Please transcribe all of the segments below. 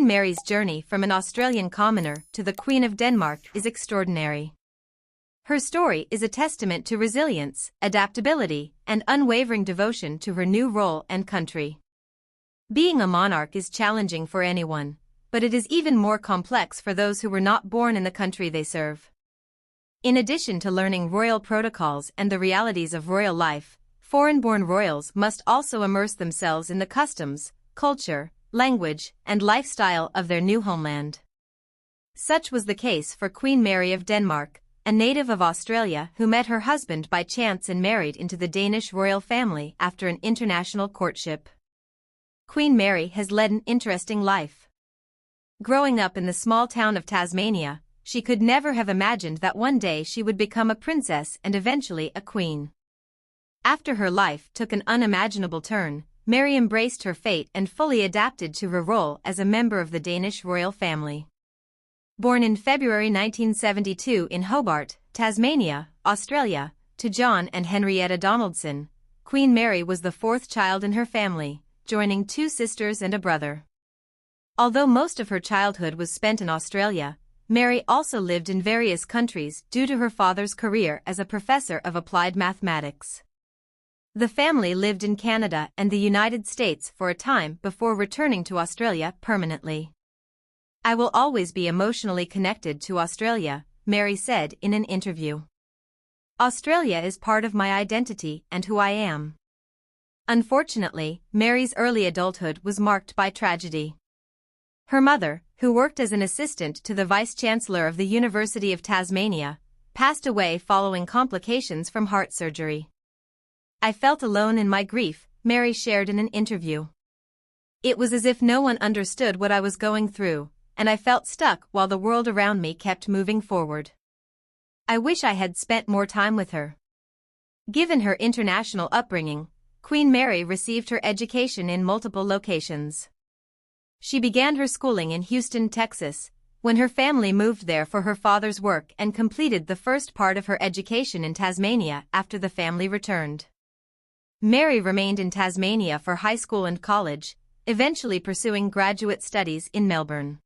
Queen Mary's journey from an Australian commoner to the Queen of Denmark is extraordinary. Her story is a testament to resilience, adaptability, and unwavering devotion to her new role and country. Being a monarch is challenging for anyone, but it is even more complex for those who were not born in the country they serve. In addition to learning royal protocols and the realities of royal life, foreign-born royals must also immerse themselves in the customs, culture, language, and lifestyle of their new homeland. Such was the case for Queen Mary of Denmark, a native of Australia who met her husband by chance and married into the Danish royal family after an international courtship. Queen Mary has led an interesting life. Growing up in the small town of Tasmania, she could never have imagined that one day she would become a princess and eventually a queen. After her life took an unimaginable turn, Mary embraced her fate and fully adapted to her role as a member of the Danish royal family. Born in February 1972 in Hobart, Tasmania, Australia, to John and Henrietta Donaldson, Queen Mary was the fourth child in her family, joining two sisters and a brother. Although most of her childhood was spent in Australia, Mary also lived in various countries due to her father's career as a professor of applied mathematics. The family lived in Canada and the United States for a time before returning to Australia permanently. "I will always be emotionally connected to Australia," Mary said in an interview. "Australia is part of my identity and who I am." Unfortunately, Mary's early adulthood was marked by tragedy. Her mother, who worked as an assistant to the Vice-Chancellor of the University of Tasmania, passed away following complications from heart surgery. "I felt alone in my grief," Mary shared in an interview. "It was as if no one understood what I was going through, and I felt stuck while the world around me kept moving forward. I wish I had spent more time with her." Given her international upbringing, Queen Mary received her education in multiple locations. She began her schooling in Houston, Texas, when her family moved there for her father's work, and completed the first part of her education in Tasmania after the family returned. Mary remained in Tasmania for high school and college, eventually pursuing graduate studies in Melbourne.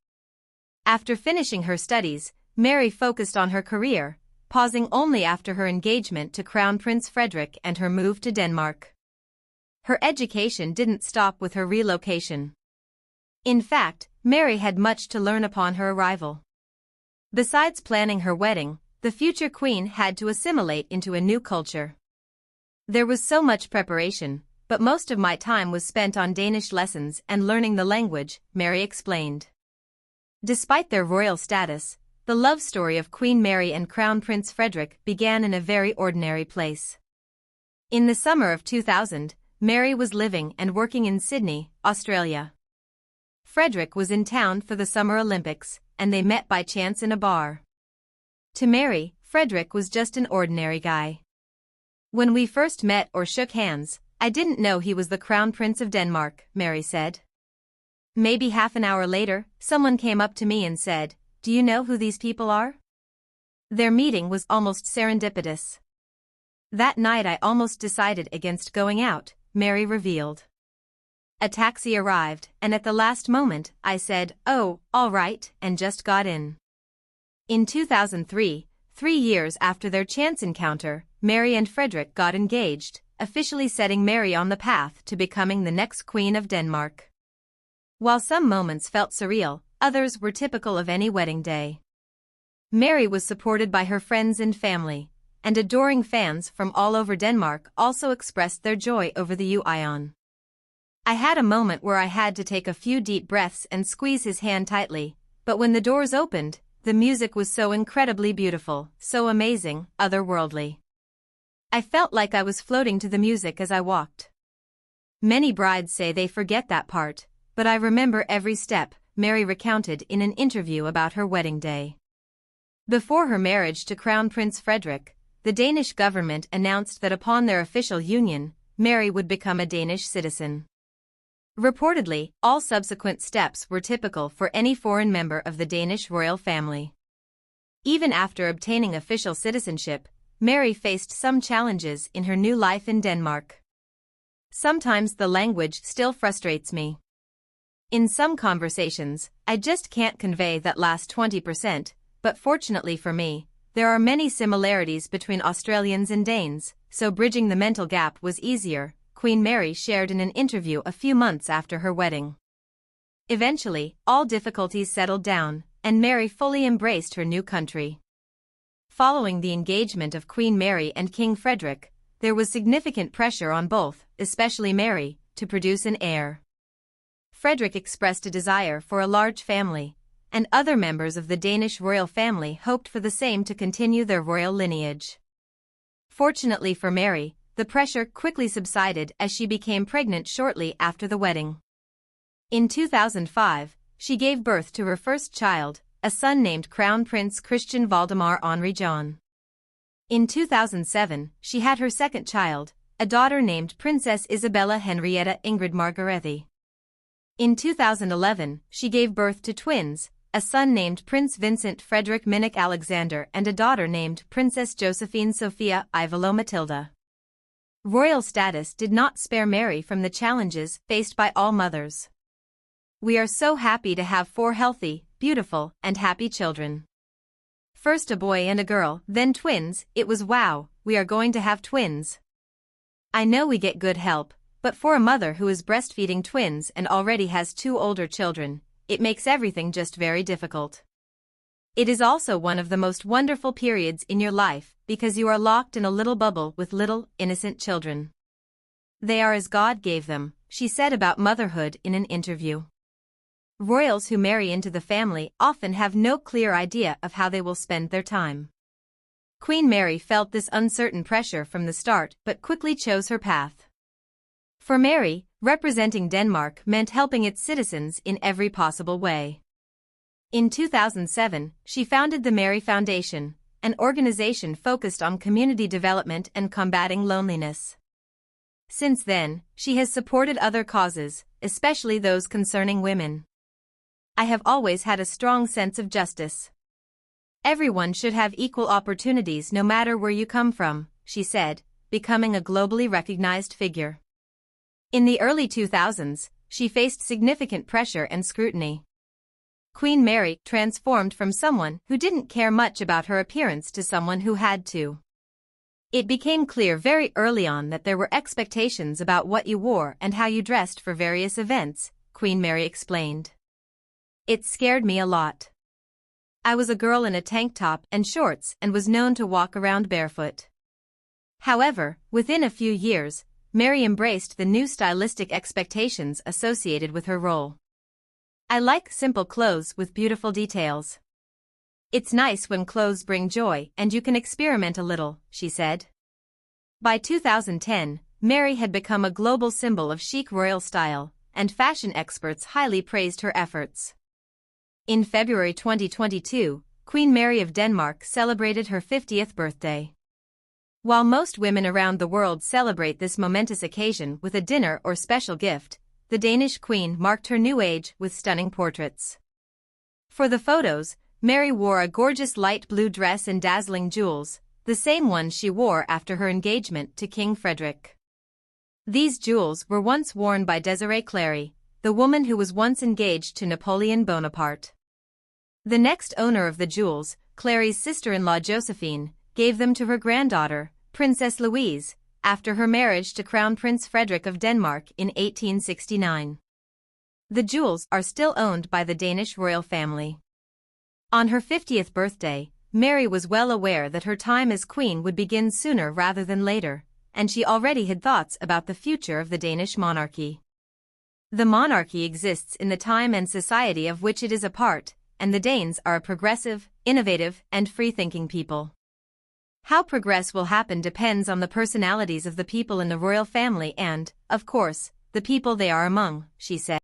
After finishing her studies, Mary focused on her career, pausing only after her engagement to Crown Prince Frederik and her move to Denmark. Her education didn't stop with her relocation. In fact, Mary had much to learn upon her arrival. Besides planning her wedding, the future queen had to assimilate into a new culture. "There was so much preparation, but most of my time was spent on Danish lessons and learning the language," Mary explained. Despite their royal status, the love story of Queen Mary and Crown Prince Frederik began in a very ordinary place. In the summer of 2000, Mary was living and working in Sydney, Australia. Frederik was in town for the Summer Olympics, and they met by chance in a bar. To Mary, Frederik was just an ordinary guy. "When we first met or shook hands, I didn't know he was the Crown Prince of Denmark," Mary said. "Maybe half an hour later, someone came up to me and said, 'Do you know who these people are?' Their meeting was almost serendipitous. That night I almost decided against going out," Mary revealed. "A taxi arrived, and at the last moment, I said, 'Oh, all right,' and just got in." In 2003, 3 years after their chance encounter, Mary and Frederik got engaged, officially setting Mary on the path to becoming the next Queen of Denmark. While some moments felt surreal, others were typical of any wedding day. Mary was supported by her friends and family, and adoring fans from all over Denmark also expressed their joy over the union. "I had a moment where I had to take a few deep breaths and squeeze his hand tightly, but when the doors opened, the music was so incredibly beautiful, so amazing, otherworldly. I felt like I was floating to the music as I walked." Many brides say they forget that part, but I remember every step, Mary recounted in an interview about her wedding day. Before her marriage to Crown Prince Frederik, the Danish government announced that upon their official union, Mary would become a Danish citizen. Reportedly, all subsequent steps were typical for any foreign member of the Danish royal family. Even after obtaining official citizenship, Mary faced some challenges in her new life in Denmark. "Sometimes the language still frustrates me. In some conversations, I just can't convey that last 20%, but fortunately for me, there are many similarities between Australians and Danes, so bridging the mental gap was easier, Queen Mary shared in an interview a few months after her wedding. Eventually, all difficulties settled down, and Mary fully embraced her new country. Following the engagement of Queen Mary and King Frederick, there was significant pressure on both, especially Mary, to produce an heir. Frederick expressed a desire for a large family, and other members of the Danish royal family hoped for the same to continue their royal lineage. Fortunately for Mary, the pressure quickly subsided as she became pregnant shortly after the wedding. In 2005, she gave birth to her first child, a son named Crown Prince Christian Valdemar Henri John. In 2007, she had her second child, a daughter named Princess Isabella Henrietta Ingrid Margrethe. In 2011, she gave birth to twins, a son named Prince Vincent Frederick Minnick Alexander and a daughter named Princess Josephine Sophia Ivalo Matilda. Royal status did not spare Mary from the challenges faced by all mothers. We are so happy to have 4 healthy, beautiful, and happy children. First a boy and a girl, then twins. It was wow, we are going to have twins. I know we get good help, but for a mother who is breastfeeding twins and already has 2 older children, it makes everything just very difficult. It is also one of the most wonderful periods in your life because you are locked in a little bubble with little, innocent children. They are as God gave them, she said about motherhood in an interview. Royals who marry into the family often have no clear idea of how they will spend their time. Queen Mary felt this uncertain pressure from the start but quickly chose her path. For Mary, representing Denmark meant helping its citizens in every possible way. In 2007, she founded the Mary Foundation, an organization focused on community development and combating loneliness. Since then, she has supported other causes, especially those concerning women. I have always had a strong sense of justice. Everyone should have equal opportunities no matter where you come from, she said, becoming a globally recognized figure. In the early 2000s, she faced significant pressure and scrutiny. Queen Mary transformed from someone who didn't care much about her appearance to someone who had to. It became clear very early on that there were expectations about what you wore and how you dressed for various events, Queen Mary explained. It scared me a lot. I was a girl in a tank top and shorts and was known to walk around barefoot. However, within a few years, Mary embraced the new stylistic expectations associated with her role. I like simple clothes with beautiful details. It's nice when clothes bring joy and you can experiment a little, she said. By 2010, Mary had become a global symbol of chic royal style, and fashion experts highly praised her efforts. In February 2022, Queen Mary of Denmark celebrated her 50th birthday. While most women around the world celebrate this momentous occasion with a dinner or special gift, the Danish queen marked her new age with stunning portraits. For the photos, Mary wore a gorgeous light blue dress and dazzling jewels, the same ones she wore after her engagement to King Frederick. These jewels were once worn by Désirée Clary, the woman who was once engaged to Napoleon Bonaparte. The next owner of the jewels, Clary's sister-in-law Josephine, gave them to her granddaughter, Princess Louise, after her marriage to Crown Prince Frederick of Denmark in 1869. The jewels are still owned by the Danish royal family. On her 50th birthday, Mary was well aware that her time as queen would begin sooner rather than later, and she already had thoughts about the future of the Danish monarchy. The monarchy exists in the time and society of which it is a part, and the Danes are a progressive, innovative, and free-thinking people. How progress will happen depends on the personalities of the people in the royal family and, of course, the people they are among, she said.